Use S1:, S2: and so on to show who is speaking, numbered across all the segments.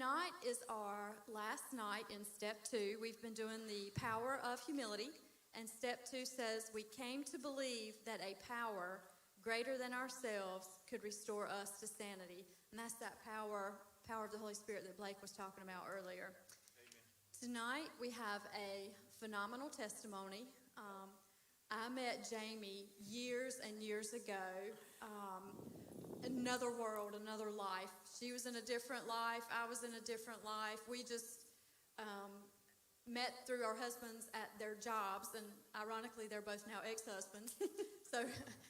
S1: tonight is our last night in step 2. We've been doing the power of humility, and step 2 says we came to believe that a power greater than ourselves could restore us to sanity. And that's that power of the Holy Spirit that Blake was talking about earlier. Amen. Tonight we have a phenomenal testimony. I met Jamie years and years ago. Another world, another life. She was in a different life. I was in a different life. We just met through our husbands at their jobs, and ironically, they're both now ex-husbands. So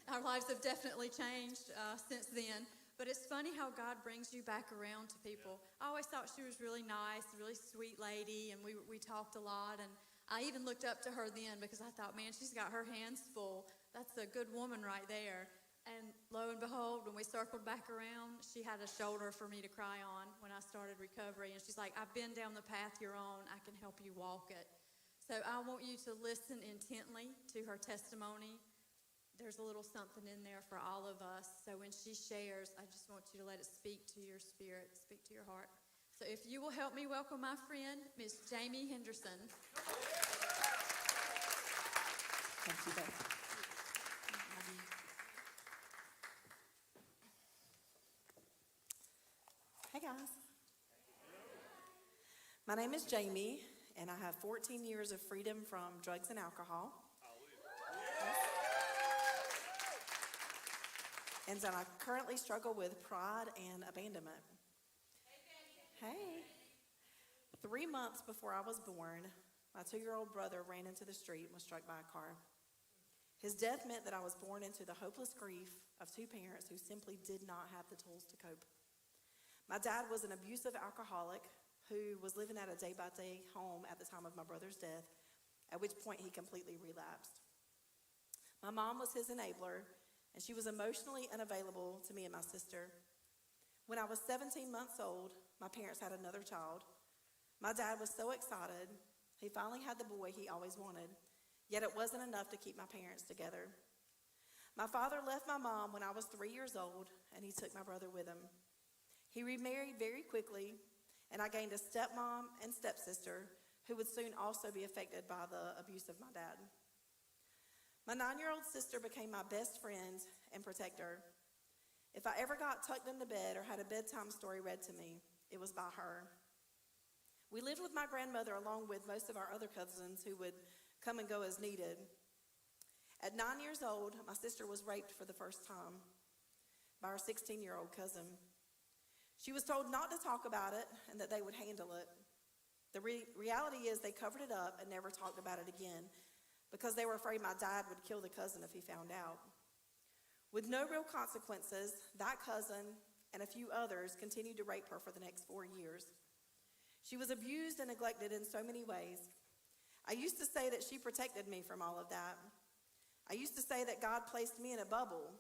S1: our lives have definitely changed since then. But it's funny how God brings you back around to people. I always thought she was really nice, a really sweet lady, and we talked a lot. And I even looked up to her then because I thought, man, she's got her hands full. That's a good woman right there. And lo and behold, when we circled back around, she had a shoulder for me to cry on when I started recovery. And she's like, I've been down the path you're on. I can help you walk it. So I want you to listen intently to her testimony. There's a little something in there for all of us. So when she shares, I just want you to let it speak to your spirit, speak to your heart. So if you will help me welcome my friend, Miss Jamie Henderson.
S2: Thank you, Beth. Hey guys. My name is Jamie, and I have 14 years of freedom from drugs and alcohol. And so I currently struggle with pride and abandonment. Hey. 3 months before I was born, my 2-year-old brother ran into the street and was struck by a car. His death meant that I was born into the hopeless grief of 2 parents who simply did not have the tools to cope. My dad was an abusive alcoholic who was living at a day-by-day home at the time of my brother's death, at which point he completely relapsed. My mom was his enabler, and she was emotionally unavailable to me and my sister. When I was 17 months old, my parents had another child. My dad was so excited, he finally had the boy he always wanted, yet it wasn't enough to keep my parents together. My father left my mom when I was 3 years old, and he took my brother with him. He remarried very quickly, and I gained a stepmom and stepsister who would soon also be affected by the abuse of my dad. My 9-year-old sister became my best friend and protector. If I ever got tucked into bed or had a bedtime story read to me, it was by her. We lived with my grandmother along with most of our other cousins who would come and go as needed. At 9 years old, my sister was raped for the first time by her 16-year-old cousin. She was told not to talk about it and that they would handle it. The reality is they covered it up and never talked about it again because they were afraid my dad would kill the cousin if he found out. With no real consequences, that cousin and a few others continued to rape her for the next 4 years. She was abused and neglected in so many ways. I used to say that she protected me from all of that. I used to say that God placed me in a bubble.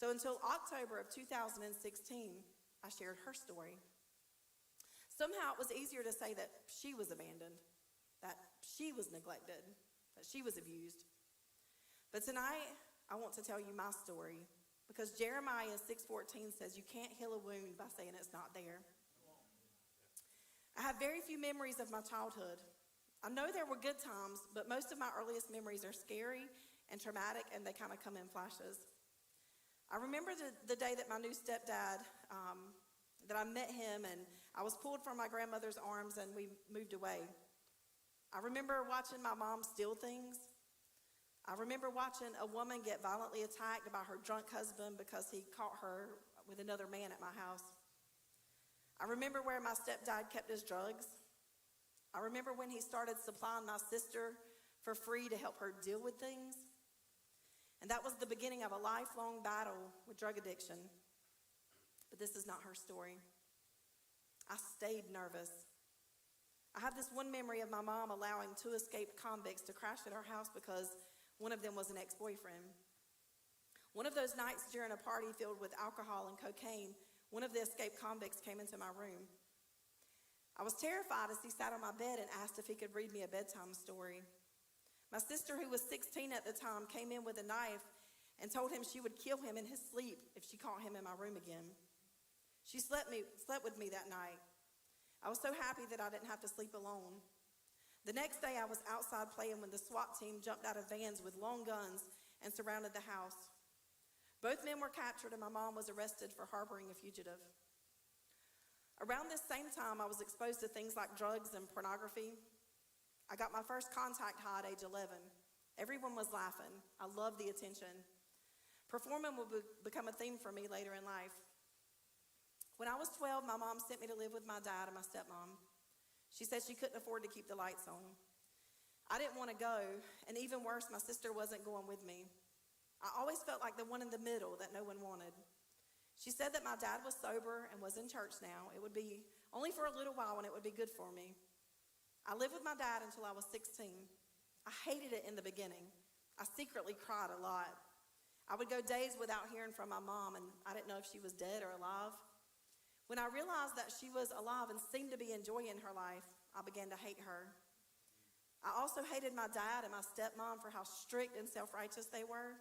S2: So until October of 2016, I shared her story. Somehow it was easier to say that she was abandoned, that she was neglected, that she was abused. But tonight, I want to tell you my story because Jeremiah 6:14 says you can't heal a wound by saying it's not there. I have very few memories of my childhood. I know there were good times, but most of my earliest memories are scary and traumatic, and they kind of come in flashes. I remember the day that my new stepdad, that I met him, and I was pulled from my grandmother's arms and we moved away. I remember watching my mom steal things. I remember watching a woman get violently attacked by her drunk husband because he caught her with another man at my house. I remember where my stepdad kept his drugs. I remember when he started supplying my sister for free to help her deal with things. And that was the beginning of a lifelong battle with drug addiction. But this is not her story. I stayed nervous. I have this one memory of my mom allowing 2 escaped convicts to crash at our house because one of them was an ex-boyfriend. One of those nights during a party filled with alcohol and cocaine, one of the escaped convicts came into my room. I was terrified as he sat on my bed and asked if he could read me a bedtime story. My sister, who was 16 at the time, came in with a knife and told him she would kill him in his sleep if she caught him in my room again. She slept with me that night. I was so happy that I didn't have to sleep alone. The next day, I was outside playing when the SWAT team jumped out of vans with long guns and surrounded the house. Both men were captured, and my mom was arrested for harboring a fugitive. Around this same time, I was exposed to things like drugs and pornography. I got my first contact high at age 11. Everyone was laughing. I loved the attention. Performing would become a theme for me later in life. When I was 12, my mom sent me to live with my dad and my stepmom. She said she couldn't afford to keep the lights on. I didn't want to go, and even worse, my sister wasn't going with me. I always felt like the one in the middle that no one wanted. She said that my dad was sober and was in church now. It would be only for a little while, and it would be good for me. I lived with my dad until I was 16. I hated it in the beginning. I secretly cried a lot. I would go days without hearing from my mom, and I didn't know if she was dead or alive. When I realized that she was alive and seemed to be enjoying her life, I began to hate her. I also hated my dad and my stepmom for how strict and self-righteous they were.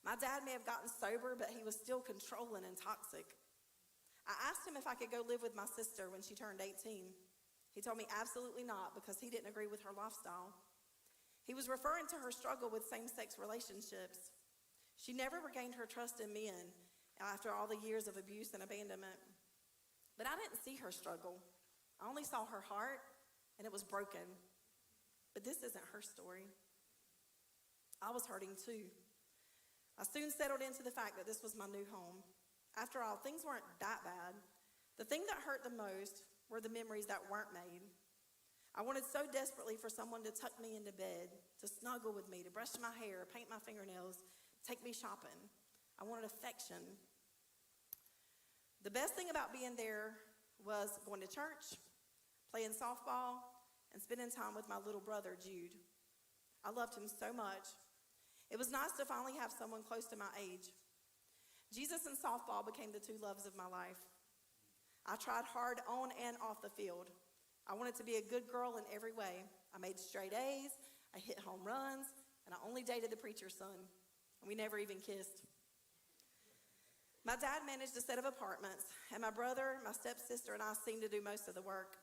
S2: My dad may have gotten sober, but he was still controlling and toxic. I asked him if I could go live with my sister when she turned 18. He told me absolutely not, because he didn't agree with her lifestyle. He was referring to her struggle with same-sex relationships. She never regained her trust in men after all the years of abuse and abandonment. But I didn't see her struggle. I only saw her heart, and it was broken. But this isn't her story. I was hurting too. I soon settled into the fact that this was my new home. After all, things weren't that bad. The thing that hurt the most were the memories that weren't made. I wanted so desperately for someone to tuck me into bed, to snuggle with me, to brush my hair, paint my fingernails, take me shopping. I wanted affection. The best thing about being there was going to church, playing softball, and spending time with my little brother, Jude. I loved him so much. It was nice to finally have someone close to my age. Jesus and softball became the two loves of my life. I tried hard on and off the field. I wanted to be a good girl in every way. I made straight A's, I hit home runs, and I only dated the preacher's son. We never even kissed. My dad managed a set of apartments, and my brother, my stepsister, and I seemed to do most of the work.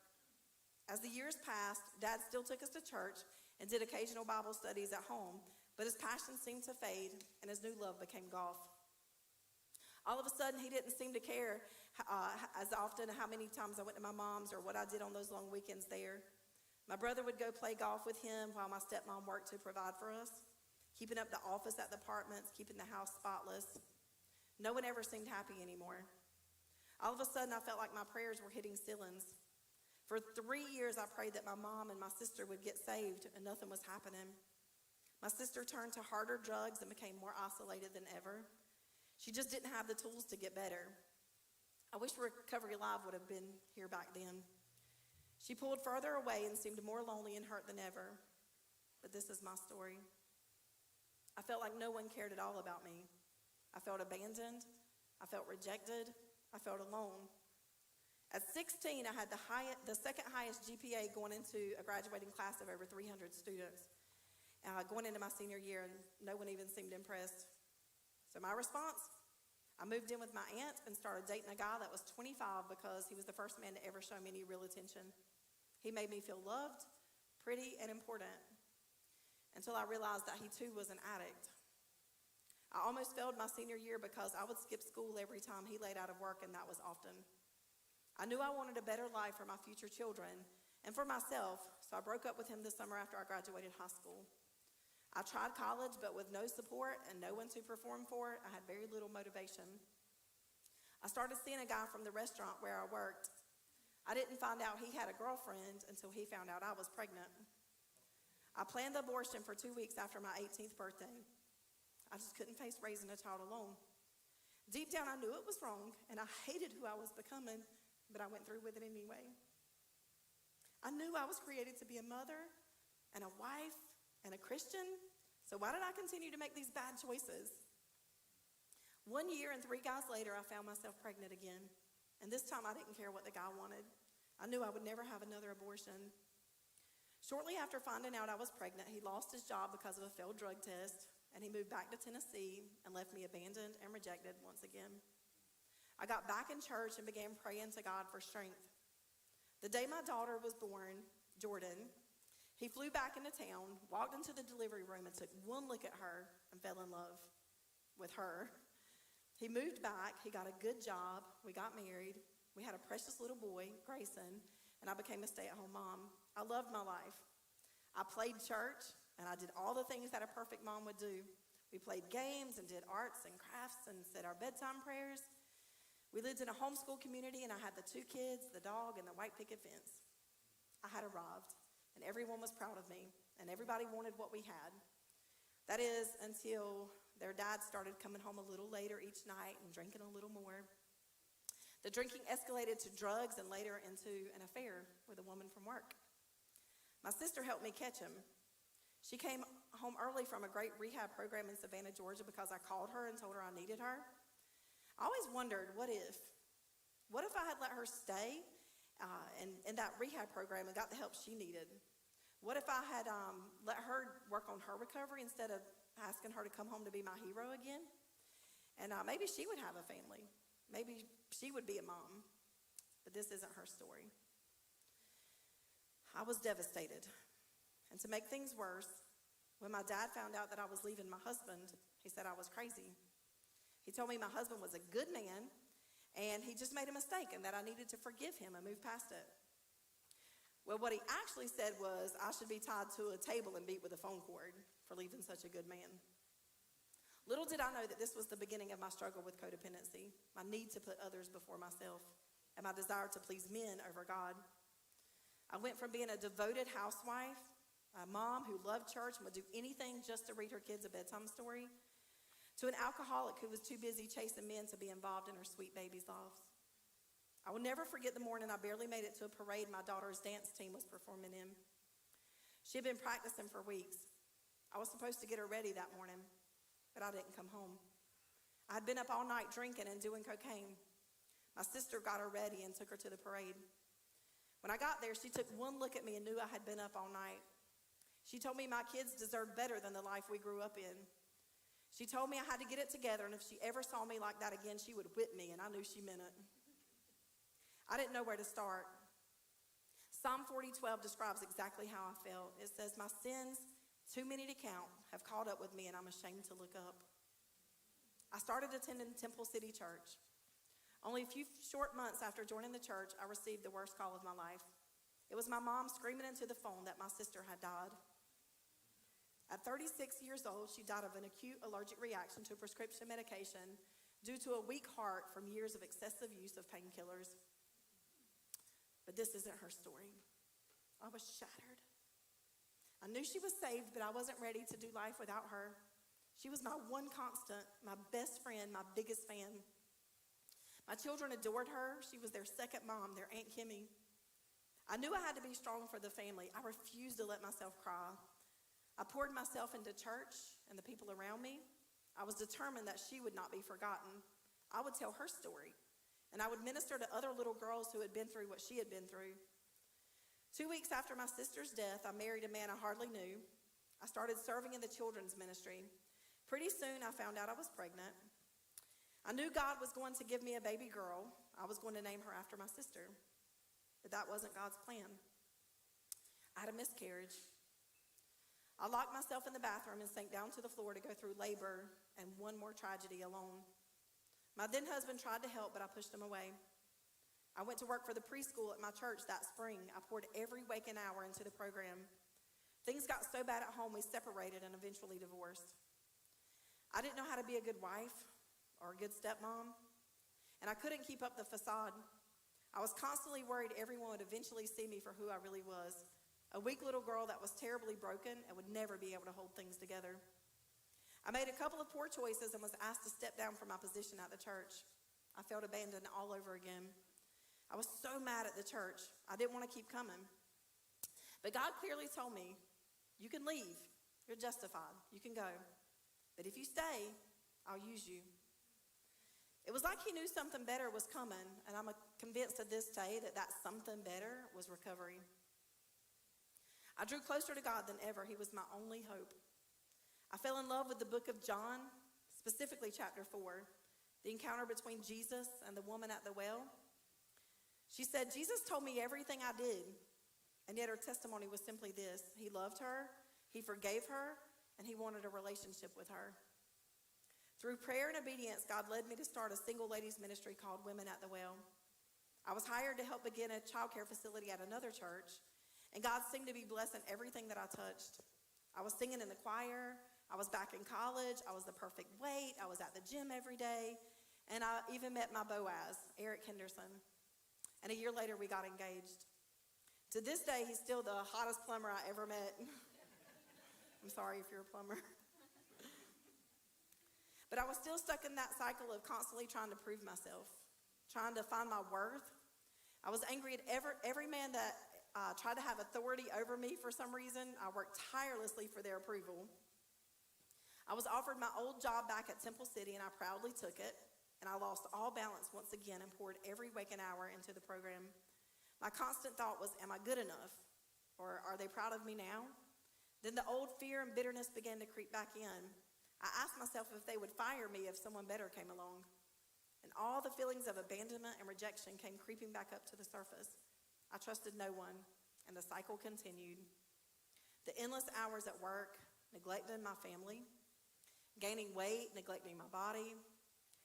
S2: As the years passed, Dad still took us to church and did occasional Bible studies at home, but his passion seemed to fade, and his new love became golf. All of a sudden, he didn't seem to care as often how many times I went to my mom's or what I did on those long weekends there. My brother would go play golf with him while my stepmom worked to provide for us, keeping up the office at the apartments, keeping the house spotless. No one ever seemed happy anymore. All of a sudden, I felt like my prayers were hitting ceilings. For 3 years, I prayed that my mom and my sister would get saved, and nothing was happening. My sister turned to harder drugs and became more isolated than ever. She just didn't have the tools to get better. I wish Recovery Live would have been here back then. She pulled further away and seemed more lonely and hurt than ever. But this is my story. I felt like no one cared at all about me. I felt abandoned. I felt rejected. I felt alone. At 16, I had the second highest GPA going into a graduating class of over 300 students. Going into my senior year, and no one even seemed impressed. So my response, I moved in with my aunt and started dating a guy that was 25 because he was the first man to ever show me any real attention. He made me feel loved, pretty, and important, until I realized that he too was an addict. I almost failed my senior year because I would skip school every time he laid out of work, and that was often. I knew I wanted a better life for my future children and for myself, so I broke up with him this summer after I graduated high school. I tried college, but with no support and no one to perform for, I had very little motivation. I started seeing a guy from the restaurant where I worked. I didn't find out he had a girlfriend until he found out I was pregnant. I planned the abortion for 2 weeks after my 18th birthday. I just couldn't face raising a child alone. Deep down, I knew it was wrong, and I hated who I was becoming, but I went through with it anyway. I knew I was created to be a mother and a wife and a Christian, so why did I continue to make these bad choices? 1 year and 3 guys later, I found myself pregnant again, and this time I didn't care what the guy wanted. I knew I would never have another abortion. Shortly after finding out I was pregnant, he lost his job because of a failed drug test, and he moved back to Tennessee and left me abandoned and rejected once again. I got back in church and began praying to God for strength. The day my daughter was born, Jordan, he flew back into town, walked into the delivery room, and took one look at her and fell in love with her. He moved back. He got a good job. We got married. We had a precious little boy, Grayson, and I became a stay-at-home mom. I loved my life. I played church, and I did all the things that a perfect mom would do. We played games and did arts and crafts and said our bedtime prayers. We lived in a homeschool community, and I had the 2 kids, the dog, and the white picket fence. I had arrived, and everyone was proud of me, and everybody wanted what we had. That is, until their dad started coming home a little later each night and drinking a little more. The drinking escalated to drugs and later into an affair with a woman from work. My sister helped me catch him. She came home early from a great rehab program in Savannah, Georgia, because I called her and told her I needed her. I always wondered, what if? What if I had let her stay in that rehab program and got the help she needed? What if I had let her work on her recovery instead of asking her to come home to be my hero again? And maybe she would have a family. Maybe she would be a mom. But this isn't her story. I was devastated. And to make things worse, when my dad found out that I was leaving my husband, he said I was crazy. He told me my husband was a good man, and he just made a mistake and that I needed to forgive him and move past it. Well, what he actually said was I should be tied to a table and beat with a phone cord for leaving such a good man. Little did I know that this was the beginning of my struggle with codependency, my need to put others before myself, and my desire to please men over God. I went from being a devoted housewife, a mom who loved church and would do anything just to read her kids a bedtime story, to an alcoholic who was too busy chasing men to be involved in her sweet baby's lives. I will never forget the morning I barely made it to a parade my daughter's dance team was performing in. She had been practicing for weeks. I was supposed to get her ready that morning, but I didn't come home. I had been up all night drinking and doing cocaine. My sister got her ready and took her to the parade. When I got there, she took one look at me and knew I had been up all night. She told me my kids deserved better than the life we grew up in. She told me I had to get it together, and if she ever saw me like that again, she would whip me, and I knew she meant it. I didn't know where to start. Psalm 40:12 describes exactly how I felt. It says, my sins, too many to count, have caught up with me, and I'm ashamed to look up. I started attending Temple City Church. Only a few short months after joining the church, I received the worst call of my life. It was my mom screaming into the phone that my sister had died. At 36 years old, she died of an acute allergic reaction to prescription medication due to a weak heart from years of excessive use of painkillers. But this isn't her story. I was shattered. I knew she was saved, but I wasn't ready to do life without her. She was my one constant, my best friend, my biggest fan. My children adored her. She was their second mom, their Aunt Kimmy. I knew I had to be strong for the family. I refused to let myself cry. I poured myself into church and the people around me. I was determined that she would not be forgotten. I would tell her story, and I would minister to other little girls who had been through what she had been through. 2 weeks after my sister's death, I married a man I hardly knew. I started serving in the children's ministry. Pretty soon, I found out I was pregnant. I knew God was going to give me a baby girl. I was going to name her after my sister. But that wasn't God's plan. I had a miscarriage. I locked myself in the bathroom and sank down to the floor to go through labor and one more tragedy alone. My then husband tried to help, but I pushed him away. I went to work for the preschool at my church that spring. I poured every waking hour into the program. Things got so bad at home, we separated and eventually divorced. I didn't know how to be a good wife or a good stepmom, and I couldn't keep up the facade. I was constantly worried everyone would eventually see me for who I really was. A weak little girl that was terribly broken and would never be able to hold things together. I made a couple of poor choices and was asked to step down from my position at the church. I felt abandoned all over again. I was so mad at the church. I didn't want to keep coming. But God clearly told me, you can leave. You're justified. You can go. But if you stay, I'll use you. It was like he knew something better was coming, and I'm convinced to this day that that something better was recovery. I drew closer to God than ever. He was my only hope. I fell in love with the book of John, specifically chapter 4, the encounter between Jesus and the woman at the well. She said, Jesus told me everything I did, and yet her testimony was simply this: he loved her, he forgave her, and he wanted a relationship with her. Through prayer and obedience, God led me to start a single ladies ministry called Women at the Well. I was hired to help begin a child care facility at another church, and God seemed to be blessing everything that I touched. I was singing in the choir, I was back in college, I was the perfect weight, I was at the gym every day, and I even met my Boaz, Eric Henderson. And a year later, we got engaged. To this day, he's still the hottest plumber I ever met. I'm sorry if you're a plumber. But I was still stuck in that cycle of constantly trying to prove myself, trying to find my worth. I was angry at every man that tried to have authority over me for some reason. I worked tirelessly for their approval. I was offered my old job back at Temple City, and I proudly took it. And I lost all balance once again and poured every waking hour into the program. My constant thought was, am I good enough? Or are they proud of me now? Then the old fear and bitterness began to creep back in. I asked myself if they would fire me if someone better came along. And all the feelings of abandonment and rejection came creeping back up to the surface. I trusted no one, and the cycle continued. The endless hours at work, neglecting my family, gaining weight, neglecting my body,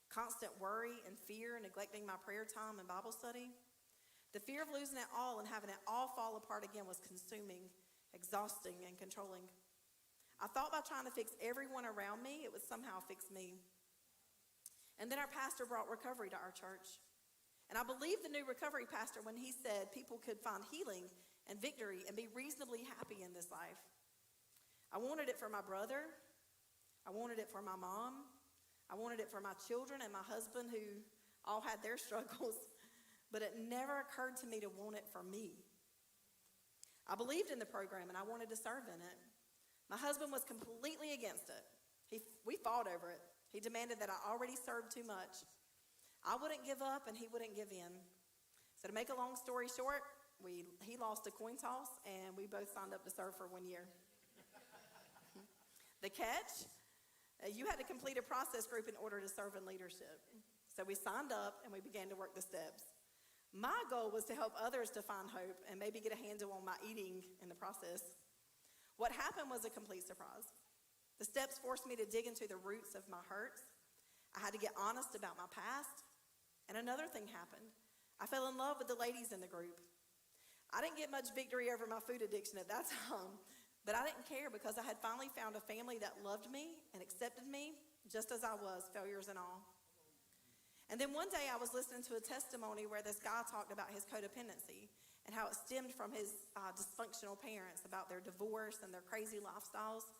S2: constant worry and fear, neglecting my prayer time and Bible study. The fear of losing it all and having it all fall apart again was consuming, exhausting, and controlling. I thought by trying to fix everyone around me, it would somehow fix me. And then our pastor brought recovery to our church. And I believed the new recovery pastor when he said people could find healing and victory and be reasonably happy in this life. I wanted it for my brother. I wanted it for my mom. I wanted it for my children and my husband, who all had their struggles, but it never occurred to me to want it for me. I believed in the program, and I wanted to serve in it. My husband was completely against it. We fought over it. He demanded that I already served too much. I wouldn't give up, and he wouldn't give in. So to make a long story short, he lost a coin toss, and we both signed up to serve for 1 year. The catch? You had to complete a process group in order to serve in leadership. So we signed up and we began to work the steps. My goal was to help others to find hope and maybe get a handle on my eating in the process. What happened was a complete surprise. The steps forced me to dig into the roots of my hurts. I had to get honest about my past. And another thing happened. I fell in love with the ladies in the group. I didn't get much victory over my food addiction at that time. But I didn't care because I had finally found a family that loved me and accepted me just as I was, failures and all. And then one day I was listening to a testimony where this guy talked about his codependency and how it stemmed from his dysfunctional parents, about their divorce and their crazy lifestyles.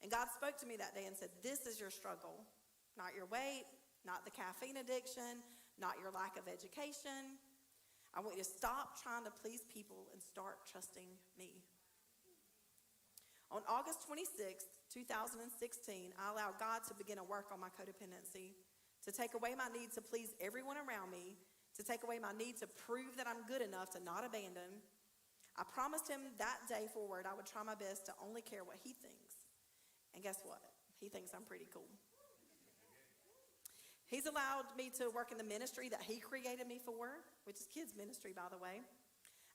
S2: And God spoke to me that day and said, this is your struggle, not your weight, not the caffeine addiction, not your lack of education. I want you to stop trying to please people and start trusting me. On August 26, 2016, I allowed God to begin a work on my codependency, to take away my need to please everyone around me, to take away my need to prove that I'm good enough to not abandon. I promised him that day forward I would try my best to only care what he thinks. And guess what? He thinks I'm pretty cool. He's allowed me to work in the ministry that he created me for, which is kids ministry, by the way.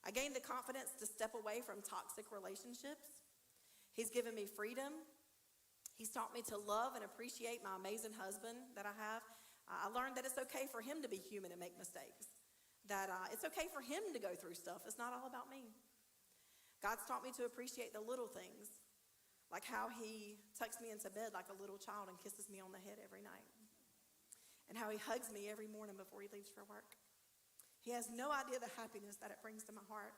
S2: I gained the confidence to step away from toxic relationships. He's given me freedom. He's taught me to love and appreciate my amazing husband that I have. I learned that it's okay for him to be human and make mistakes. That it's okay for him to go through stuff. It's not all about me. God's taught me to appreciate the little things, like how he tucks me into bed like a little child and kisses me on the head every night. And how he hugs me every morning before he leaves for work. He has no idea the happiness that it brings to my heart.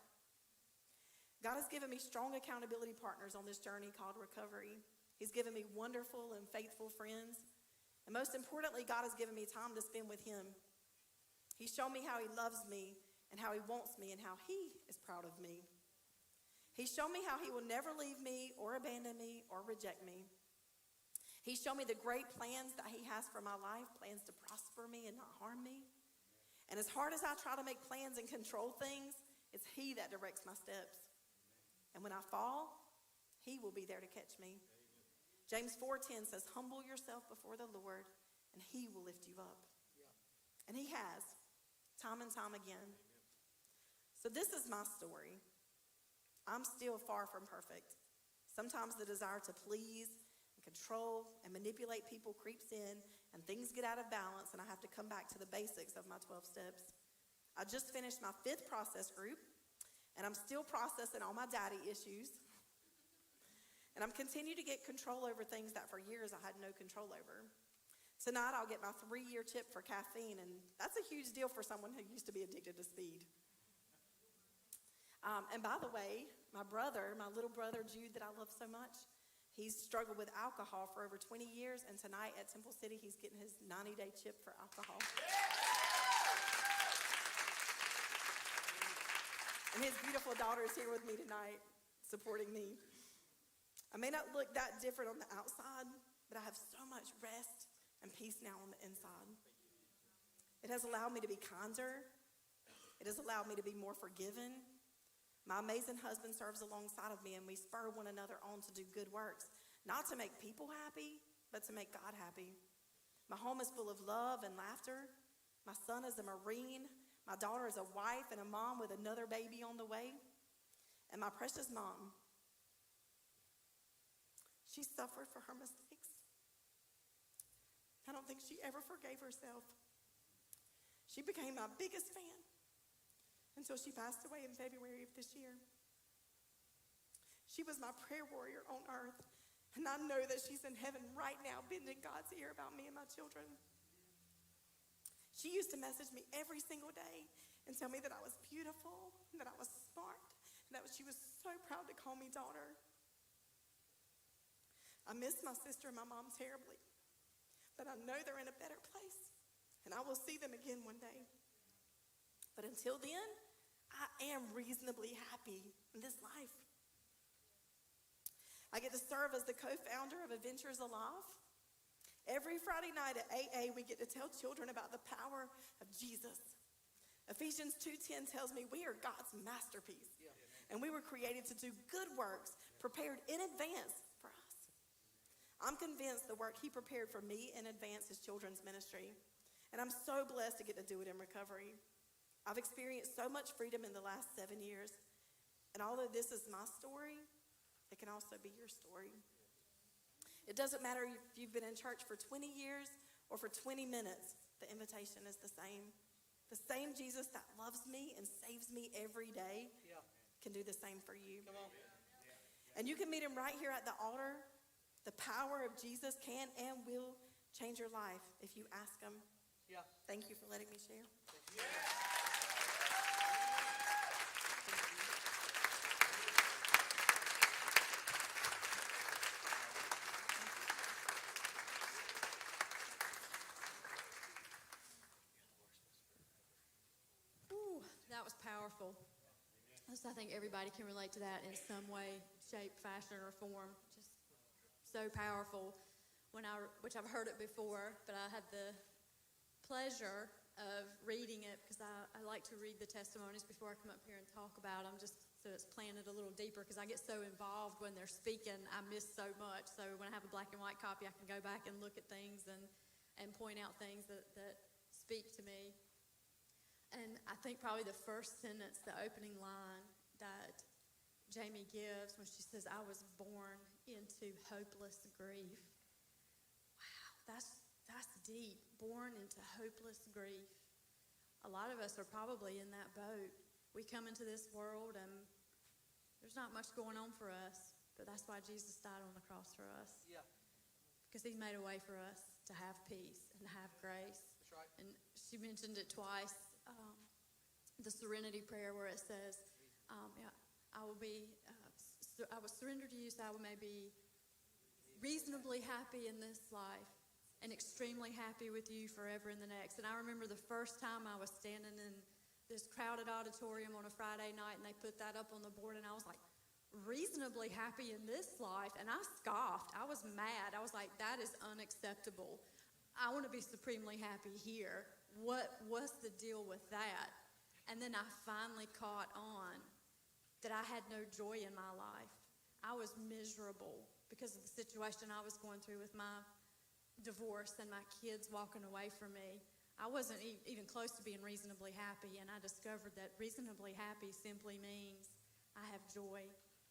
S2: God has given me strong accountability partners on this journey called recovery. He's given me wonderful and faithful friends. And most importantly, God has given me time to spend with him. He's shown me how he loves me and how he wants me and how he is proud of me. He's shown me how he will never leave me or abandon me or reject me. He's shown me the great plans that he has for my life, plans to prosper me and not harm me. And as hard as I try to make plans and control things, it's he that directs my steps. And when I fall, he will be there to catch me. Amen. James 4:10 says, humble yourself before the Lord, and he will lift you up. Yeah. And he has, time and time again. Amen. So this is my story. I'm still far from perfect. Sometimes the desire to please and control and manipulate people creeps in, and things get out of balance, and I have to come back to the basics of my 12 steps. I just finished my 5th process group, and I'm still processing all my daddy issues. And I'm continuing to get control over things that for years I had no control over. Tonight I'll get my 3-year tip for caffeine, and that's a huge deal for someone who used to be addicted to speed. And by the way, my little brother, Jude, that I love so much, he's struggled with alcohol for over 20 years, and tonight at Temple City, he's getting his 90-day chip for alcohol. And his beautiful daughter is here with me tonight, supporting me. I may not look that different on the outside, but I have so much rest and peace now on the inside. It has allowed me to be kinder. It has allowed me to be more forgiving. My amazing husband serves alongside of me, and we spur one another on to do good works, not to make people happy, but to make God happy. My home is full of love and laughter. My son is a Marine. My daughter is a wife and a mom with another baby on the way. And my precious mom, she suffered for her mistakes. I don't think she ever forgave herself. She became my biggest fan until she passed away in February of this year. She was my prayer warrior on earth, and I know that she's in heaven right now bending God's ear about me and my children. She used to message me every single day and tell me that I was beautiful, and that I was smart, and that she was so proud to call me daughter. I miss my sister and my mom terribly, but I know they're in a better place, and I will see them again one day. But until then, I am reasonably happy in this life. I get to serve as the co-founder of Adventures Alive. Every Friday night at AA, we get to tell children about the power of Jesus. Ephesians 2:10 tells me we are God's masterpiece, and we were created to do good works prepared in advance for us. I'm convinced the work he prepared for me in advance is children's ministry, and I'm so blessed to get to do it in recovery. I've experienced so much freedom in the last 7 years, and although this is my story, it can also be your story. It doesn't matter if you've been in church for 20 years or for 20 minutes, the invitation is the same. The same Jesus that loves me and saves me every day can do the same for you.
S3: Come on.
S2: And you can meet him right here at the altar. The power of Jesus can and will change your life if you ask him.
S3: Yeah.
S2: Thank you for letting me share.
S1: That was powerful. I think everybody can relate to that in some way, shape, fashion, or form. Just so powerful. Which I've heard it before, but I had the pleasure of reading it because I like to read the testimonies before I come up here and talk about them, just so it's planted a little deeper, because I get so involved when they're speaking. I miss so much. So when I have a black and white copy, I can go back and look at things and point out things that speak to me. And I think probably the first sentence, the opening line that Jamie gives when she says, "I was born into hopeless grief." Wow, that's deep. Born into hopeless grief. A lot of us are probably in that boat. We come into this world and there's not much going on for us, but that's why Jesus died on the cross for us.
S3: Yeah.
S1: Because he made a way for us to have peace and have grace.
S3: That's right.
S1: And she mentioned it twice, the serenity prayer where it says, I will surrender to you so I may be reasonably happy in this life and extremely happy with you forever in the next. And I remember the first time I was standing in this crowded auditorium on a Friday night and they put that up on the board, and I was like, reasonably happy in this life, and I scoffed. I was mad. I was like, that is unacceptable. I want to be supremely happy here. What's the deal with that? And then I finally caught on that I had no joy in my life. I was miserable because of the situation I was going through with my divorce and my kids walking away from me. I I wasn't even close to being reasonably happy, and I discovered that reasonably happy simply means I have joy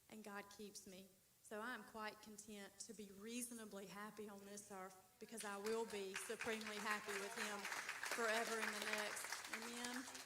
S1: and God keeps me. So I'm quite content to be reasonably happy on this earth because I will be supremely happy with Him forever in the next. Amen.